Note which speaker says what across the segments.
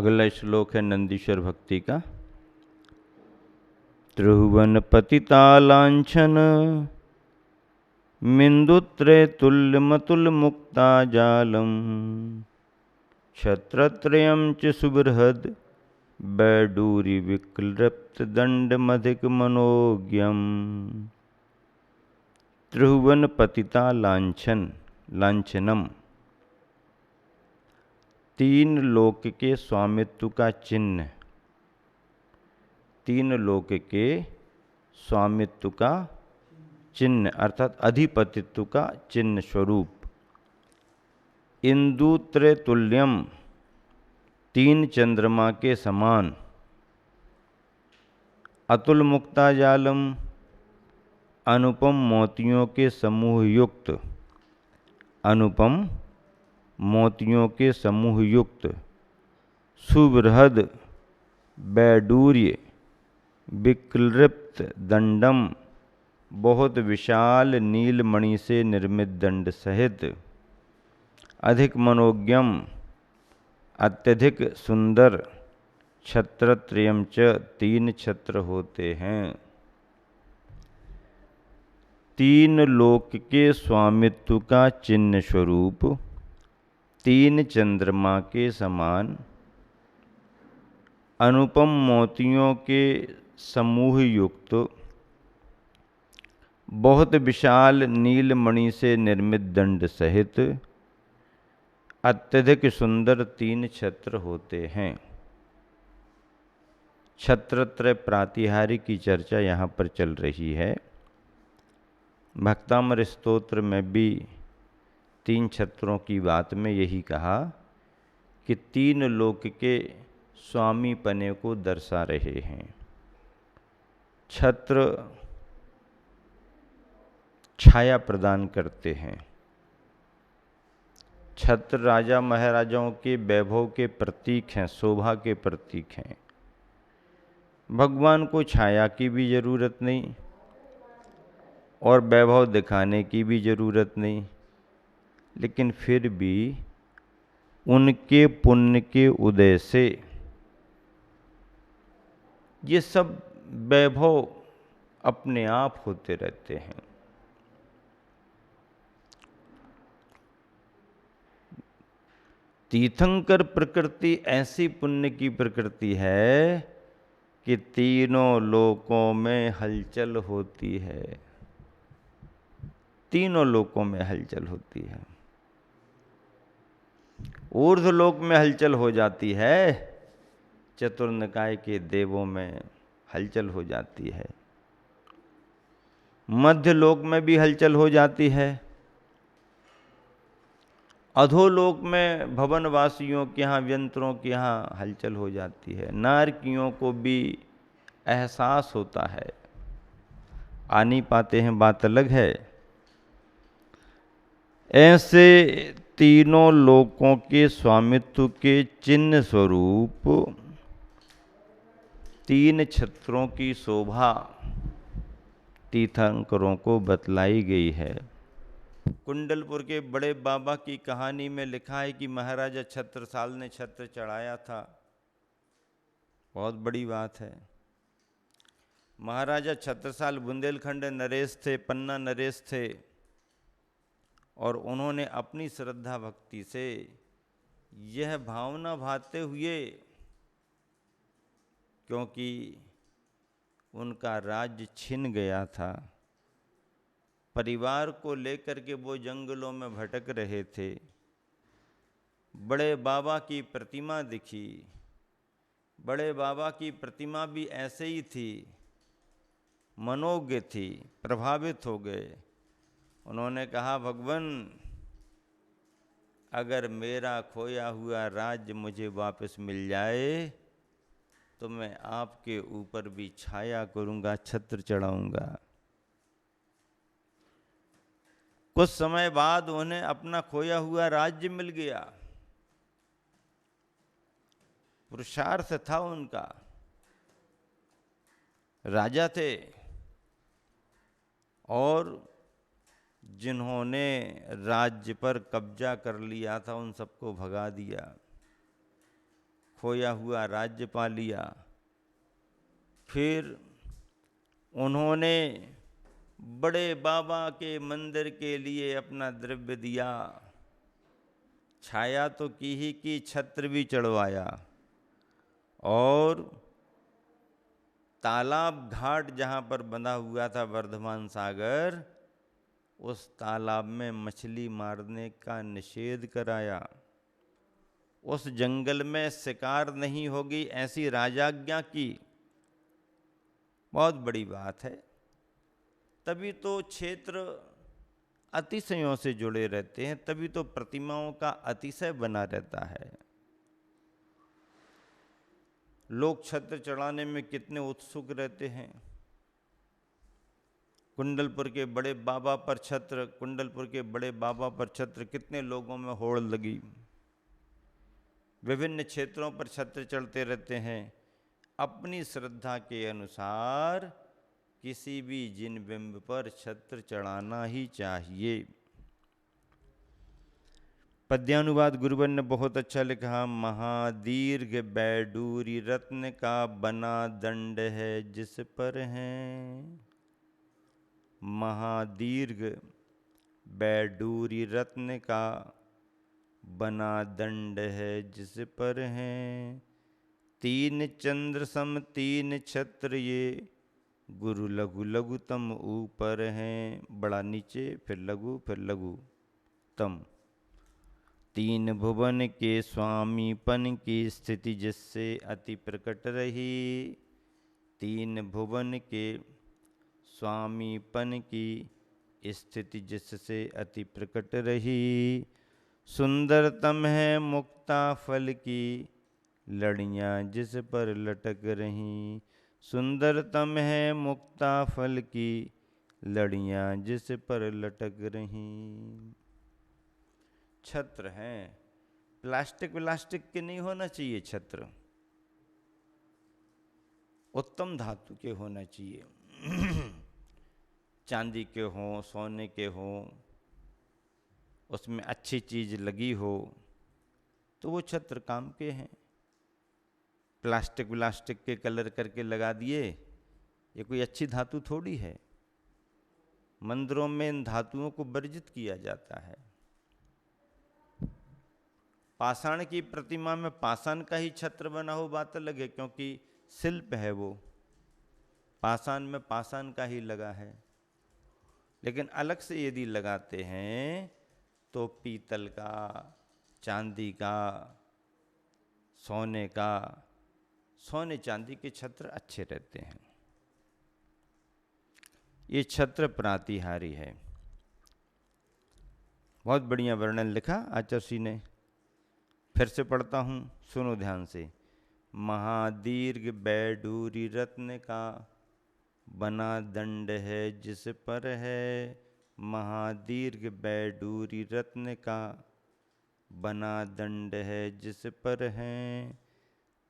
Speaker 1: अगला श्लोक है नंदीश्वर भक्ति का। त्रिभुवन पतिता लांछन मिंदुत्रय तुल्यमतुल मुक्ता जालम क्षत्रत्रयं च सुबृहद बैडूरी विक्लृप्त दंड मधिक मनोज्ञम। त्रिभुवन पतिता लांछन लांछनम, तीन लोक के स्वामित्व का चिन्ह, तीन लोक के स्वामित्व का चिन्ह अर्थात अधिपतित्व का चिन्ह स्वरूप। इंदुत्रय तुल्यम, तीन चंद्रमा के समान। अतुल मुक्ता जालम, अनुपम मोतियों के समूह युक्त, अनुपम मोतियों के समूह युक्त। सुबृहद बैडूर्य विक्लृप्त दंडम, बहुत विशाल नीलमणि से निर्मित दंड सहित। अधिक मनोज्ञम, अत्यधिक सुंदर। छत्रत्रयम च, तीन छत्र होते हैं। तीन लोक के स्वामित्व का चिन्ह स्वरूप, तीन चंद्रमा के समान, अनुपम मोतियों के समूह युक्त, बहुत विशाल नीलमणि से निर्मित दंड सहित अत्यधिक सुंदर तीन छत्र होते हैं। छत्रत्रय प्रातिहार्य की चर्चा यहाँ पर चल रही है। भक्तामर स्तोत्र में भी तीन छत्रों की बात में यही कहा कि तीन लोक के स्वामी पने को दर्शा रहे हैं। छत्र छाया प्रदान करते हैं। छत्र राजा महाराजाओं के वैभव के प्रतीक हैं, शोभा के प्रतीक हैं। भगवान को छाया की भी जरूरत नहीं और वैभव दिखाने की भी जरूरत नहीं, लेकिन फिर भी उनके पुण्य के उदय से ये सब वैभव अपने आप होते रहते हैं। तीर्थंकर प्रकृति ऐसी पुण्य की प्रकृति है कि तीनों लोकों में हलचल होती है, तीनों लोकों में हलचल होती है। ऊर्ध्वलोक में हलचल हो जाती है, चतुर्निकाय के देवों में हलचल हो जाती है, मध्य लोक में भी हलचल हो जाती है, अधोलोक में भवनवासियों के यहाँ, व्यंतरों के यहाँ हलचल हो जाती है। नारकियों को भी एहसास होता है, आ नहीं पाते हैं, बात अलग है। ऐसे तीनों लोकों के स्वामित्व के चिन्ह स्वरूप तीन छत्रों की शोभा तीर्थंकरों को बतलाई गई है। कुंडलपुर के बड़े बाबा की कहानी में लिखा है कि महाराजा छत्रसाल ने छत्र चढ़ाया था। बहुत बड़ी बात है। महाराजा छत्रसाल बुंदेलखंड नरेश थे, पन्ना नरेश थे, और उन्होंने अपनी श्रद्धा भक्ति से यह भावना भाते हुए, क्योंकि उनका राज्य छिन गया था, परिवार को लेकर के वो जंगलों में भटक रहे थे, बड़े बाबा की प्रतिमा दिखी। बड़े बाबा की प्रतिमा भी ऐसे ही थी, मनोज्ञ थी, प्रभावित हो गए। उन्होंने कहा, भगवान अगर मेरा खोया हुआ राज्य मुझे वापस मिल जाए तो मैं आपके ऊपर भी छाया करूंगा, छत्र चढ़ाऊंगा। कुछ समय बाद उन्हें अपना खोया हुआ राज्य मिल गया। पुरुषार्थ था उनका, राजा थे, और जिन्होंने राज्य पर कब्जा कर लिया था उन सबको भगा दिया। खोया हुआ राज्य पा लिया। फिर उन्होंने बड़े बाबा के मंदिर के लिए अपना द्रव्य दिया, छाया तो की ही की, छत्र भी चढ़वाया, और तालाब घाट जहाँ पर बंधा हुआ था वर्धमान सागर, उस तालाब में मछली मारने का निषेध कराया। उस जंगल में शिकार नहीं होगी ऐसी राजाज्ञा की। बहुत बड़ी बात है। तभी तो क्षेत्र अतिशयों से जुड़े रहते हैं, तभी तो प्रतिमाओं का अतिशय बना रहता है। लोग छत्र चढ़ाने में कितने उत्सुक रहते हैं। कुंडलपुर के बड़े बाबा पर छत्र, कुंडलपुर के बड़े बाबा पर छत्र, कितने लोगों में होड़ लगी। विभिन्न क्षेत्रों पर छत्र चढ़ते रहते हैं। अपनी श्रद्धा के अनुसार किसी भी जिन बिंब पर छत्र चढ़ाना ही चाहिए। पद्यानुवाद गुरुवर ने बहुत अच्छा लिखा। महादीर्घ बैडूरी रत्न का बना दंड है जिस पर है। महादीर्घ बैडूरी रत्न का बना दंड है जिस पर है। तीन चंद्र सम तीन छत्र ये, गुरु लघु लघुतम ऊपर हैं। बड़ा नीचे, फिर लघु, फिर लघु तम। तीन भुवन के स्वामीपन की स्थिति जिससे अति प्रकट रही। तीन भुवन के स्वामीपन की स्थिति जिससे अति प्रकट रही। सुंदरतम है मुक्ता फल की लड़ियाँ जिस पर लटक रहीं। सुंदरतम है मुक्ता फल की लड़ियाँ जिस पर लटक रहीं। छत्र हैं, प्लास्टिक व्लास्टिक के नहीं होना चाहिए छत्र, उत्तम धातु के होना चाहिए। चांदी के हों, सोने के हों, उसमें अच्छी चीज लगी हो तो वो छत्र काम के हैं। प्लास्टिक व्लास्टिक के कलर करके लगा दिए, ये कोई अच्छी धातु थोड़ी है। मंदिरों में इन धातुओं को वर्जित किया जाता है। पाषाण की प्रतिमा में पाषाण का ही छत्र बना हो बात अलग है, क्योंकि शिल्प है वो, पाषाण में पाषाण का ही लगा है। लेकिन अलग से यदि लगाते हैं तो पीतल का, चांदी का, सोने का, सोने चांदी के छत्र अच्छे रहते हैं। ये छत्र प्रातिहारी है। बहुत बढ़िया वर्णन लिखा आचार्य ने। फिर से पढ़ता हूँ, सुनो ध्यान से। महादीर्घ बैडूरी रत्न का बना दंड है जिस पर है। महादीर्घ बैडूरी रत्न का बना दंड है जिस पर है।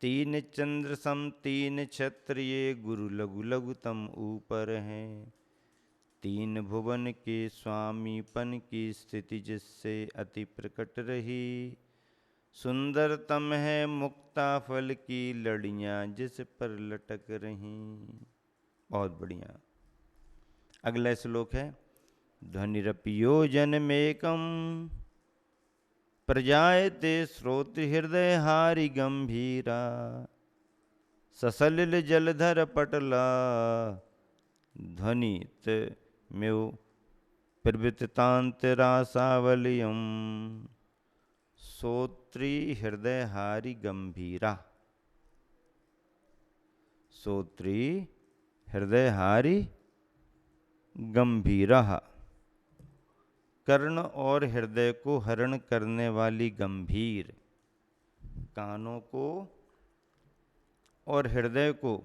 Speaker 1: तीन चंद्र सम तीन छत्र ये, गुरु लघु लघुतम ऊपर हैं। तीन भुवन के स्वामीपन की स्थिति जिससे अति प्रकट रही। सुंदरतम है मुक्ता फल की लड़ियाँ जिस पर लटक रहीं। बहुत बढ़िया। अगला श्लोक है। ध्वनिरपि योजनमेकं प्रजायते श्रोत्र हृदय हारि गंभीरा। ससलिल जलधर पटला ध्वनित म्यो प्रवृत्तांतरासावलयम। श्रोत्री हृदय हारि गंभीरा। श्रोत्री हृदय हारि गंभीरा। कर्ण और हृदय को हरण करने वाली गंभीर, कानों को और हृदय को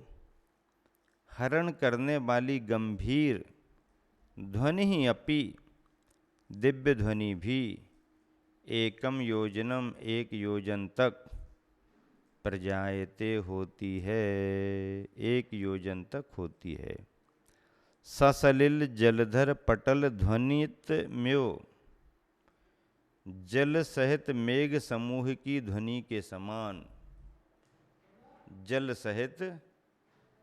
Speaker 1: हरण करने वाली गंभीर ध्वनि ही अपि, दिव्य ध्वनि भी, एकम योजनम एक योजन तक प्रजायते होती है, एक योजन तक होती है। ससलिल जलधर पटल ध्वनित म्यो, जल सहित मेघ समूह की ध्वनि के समान। जल सहित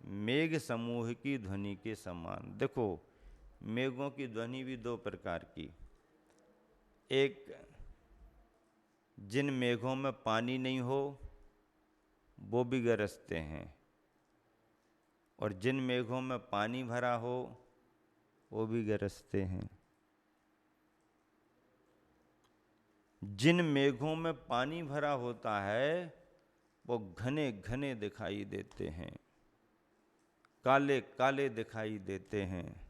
Speaker 1: मेघ समूह की ध्वनि के समान। देखो, मेघों की ध्वनि भी दो प्रकार की, एक जिन मेघों में पानी नहीं हो वो भी गरजते हैं, और जिन मेघों में पानी भरा हो वो भी गरजते हैं। जिन मेघों में पानी भरा होता है वो घने घने दिखाई देते हैं, काले काले दिखाई देते हैं,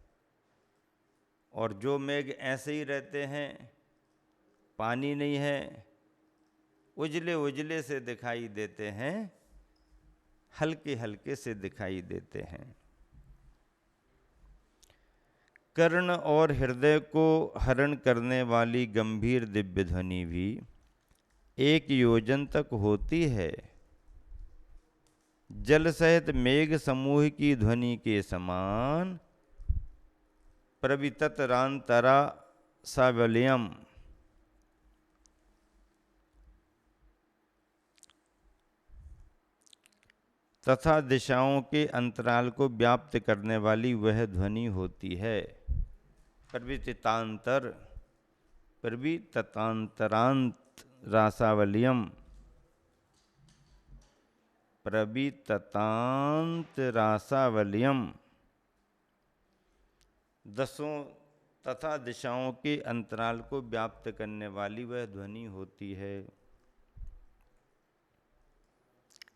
Speaker 1: और जो मेघ ऐसे ही रहते हैं, पानी नहीं है, उजले उजले से दिखाई देते हैं, हल्के हल्के से दिखाई देते हैं। कर्ण और हृदय को हरण करने वाली गंभीर दिव्य ध्वनि भी 1 योजन तक होती है। जल सहित मेघ समूह की ध्वनि के समान प्रविततरांतरा सावल्यम तथा दिशाओं के अंतराल को व्याप्त करने वाली वह ध्वनि होती है। प्रविततांतरांत रासावल्यम, प्रविततांत रासावल्यम, दसों तथा दिशाओं के अंतराल को व्याप्त करने वाली वह ध्वनि होती है।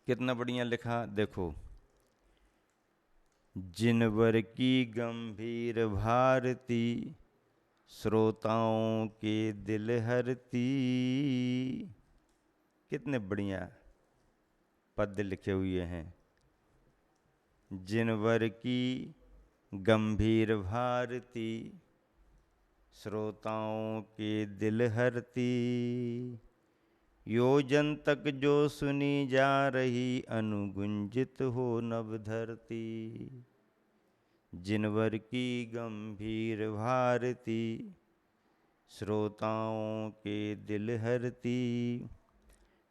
Speaker 1: कितना बढ़िया लिखा, देखो। जिनवर की गंभीर भारती श्रोताओं के दिल हरती। कितने बढ़िया पद लिखे हुए हैं। जिनवर की गंभीर भारती श्रोताओं के दिल हरती, योजन तक जो सुनी जा रही अनुगुंजित हो नभ धरती। जिनवर की गंभीर भारती श्रोताओं के दिल हरती,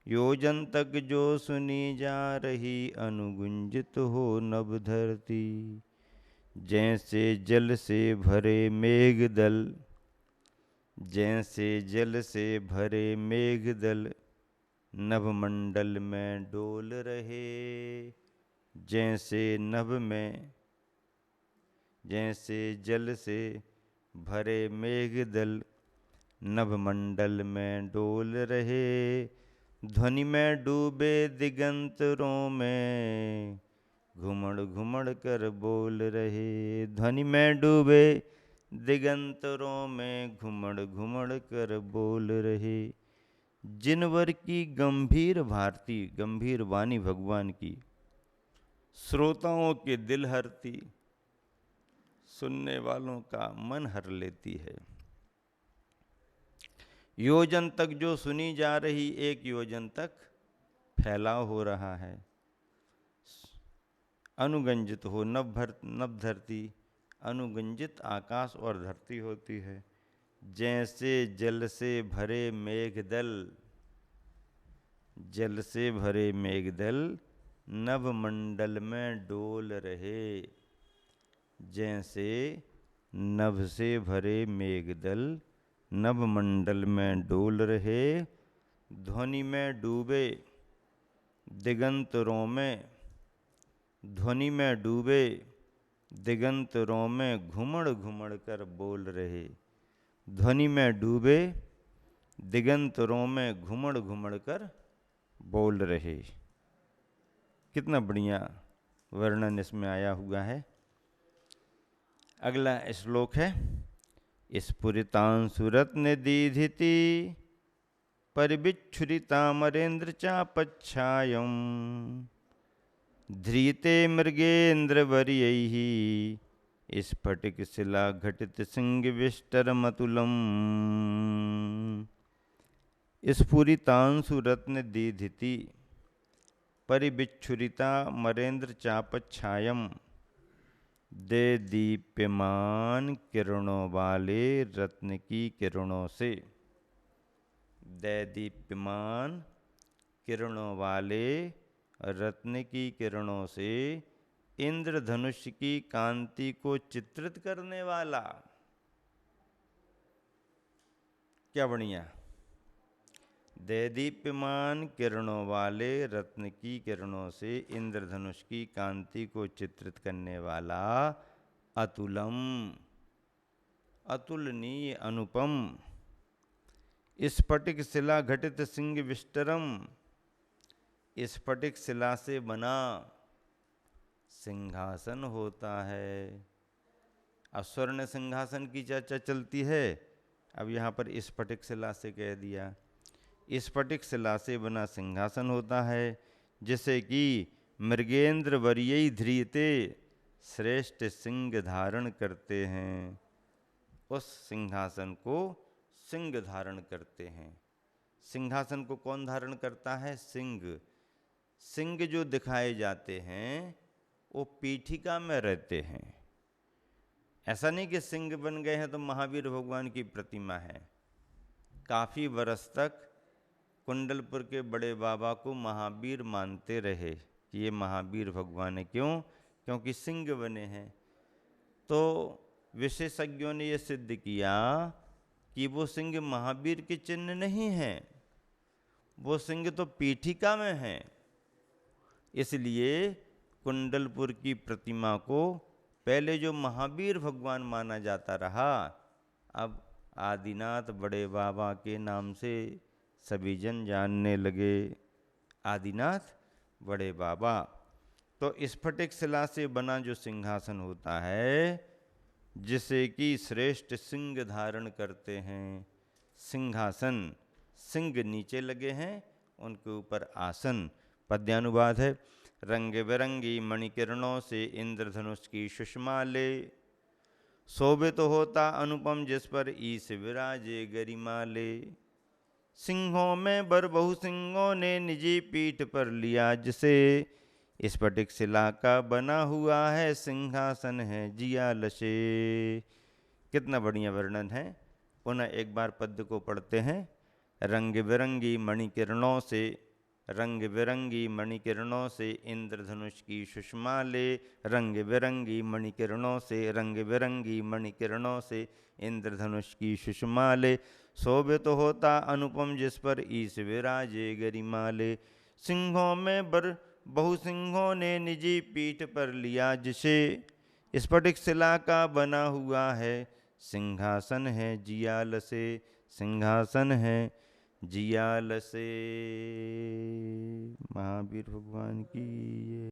Speaker 1: योजन तक जो सुनी जा रही अनुगुंजित हो नभ धरती। जैसे जल से भरे मेघदल, जैसे जल से भरे मेघदल नभमंडल में डोल रहे। जैसे नभ में, जैसे जल से भरे मेघदल नभमंडल में डोल रहे। ध्वनि में डूबे दिगंतरों में घुमड़ घुमड़ कर बोल रहे। ध्वनि में डूबे दिगंतरों में घुमड़ घुमड़ कर बोल रहे। जिनवर की गंभीर भारती, गंभीर वाणी भगवान की, श्रोताओं के दिल हरती, सुनने वालों का मन हर लेती है। योजन तक जो सुनी जा रही, 1 योजन तक फैलाव हो रहा है। अनुगंजित हो नभ धरती, अनुगंजित आकाश और धरती होती है। जैसे जल से भरे मेघदल, जल से भरे मेघदल नभमंडल में डोल रहे। जैसे नभ से भरे मेघदल नभमंडल में डोल रहे। ध्वनि में डूबे दिगंतरों में, ध्वनि में डूबे दिगंतरों में घुमड़ घुमड़ कर बोल रहे। ध्वनि में डूबे दिगंतरों में घुमड़ घुमड़ कर बोल रहे। कितना बढ़िया वर्णन इसमें आया हुआ है। अगला श्लोक है, स्फुरितांशुरत्न दीधिति परिविच्छुरितामरेन्द्र चापच्छायम् ध्रीते मृगेन्द्रवर्यैः स्फटिकशिला घटित सिंहविष्टरमतुलम्। स्फुरितांशुरत्न दीधिति परिविच्छुरिता मरेन्द्र चापच्छायम्, दे दीप्यमान किरणों वाले रत्न की किरणों से, दे दीप्यमान किरणों वाले रत्न की किरणों से इंद्रधनुष की कांति को चित्रित करने वाला। क्या बढ़िया। दैदीप्यमान किरणों वाले रत्न की किरणों से इंद्रधनुष की कांति को चित्रित करने वाला अतुलम, अतुलनीय, अनुपम, स्फटिक शिला घटित सिंह विष्टरम, स्फटिक शिला से बना सिंहासन होता है। अब स्वर्ण सिंहासन की चर्चा चलती है, अब यहाँ पर स्फटिक शिला से कह दिया। स्फटिक शिला से बना सिंहासन होता है, जिसे कि मृगेंद्र वर्यई ध्रियते श्रेष्ठ सिंह धारण करते हैं। उस सिंहासन को सिंह धारण करते हैं। सिंहासन को कौन धारण करता है? सिंह। सिंह जो दिखाए जाते हैं वो पीठिका में रहते हैं। ऐसा नहीं कि सिंह बन गए हैं तो महावीर भगवान की प्रतिमा है। काफ़ी बरस तक कुंडलपुर के बड़े बाबा को महावीर मानते रहे कि ये महावीर भगवान है। क्यों? क्योंकि सिंह बने हैं। तो विशेषज्ञों ने यह सिद्ध किया कि वो सिंह महावीर के चिन्ह नहीं हैं, वो सिंह तो पीठिका में हैं। इसलिए कुंडलपुर की प्रतिमा को पहले जो महावीर भगवान माना जाता रहा, अब आदिनाथ बड़े बाबा के नाम से सभी जन जानने लगे। आदिनाथ बड़े बाबा। तो स्फटिक शिला से बना जो सिंहासन होता है, जिसे कि श्रेष्ठ सिंह धारण करते हैं। सिंहासन, सिंह नीचे लगे हैं, उनके ऊपर आसन। पद्यानुवाद है। रंग बिरंगी मणिकिरणों से इंद्रधनुष की सुषमा ले, शोभित तो होता अनुपम जिस पर ईश विराजे गरिमा ले। सिंहों में बर बहु सिंहों ने निजी पीठ पर लिया जिसे, स्फटिक शिला का बना हुआ है सिंहासन है जिया लशे। कितना बढ़िया वर्णन है। पुनः एक बार पद्य को पढ़ते हैं। रंग बिरंगी मणिकिरणों से, रंग बिरंगी मणिकिरणों से इंद्रधनुष की सुषमा ले, रंग बिरंगी मणिकिरणों से, रंग बिरंगी मणिकिरणों से इंद्रधनुष की सुषमा ले, शोभित तो होता अनुपम जिस पर ईश विराजे गरिमा ले। सिंहों में बर बहु सिंहों ने निजी पीठ पर लिया जिसे, स्फटिक शिला का बना हुआ है सिंहासन है जियाल से, सिंहासन है जियाल से। महावीर भगवान की ये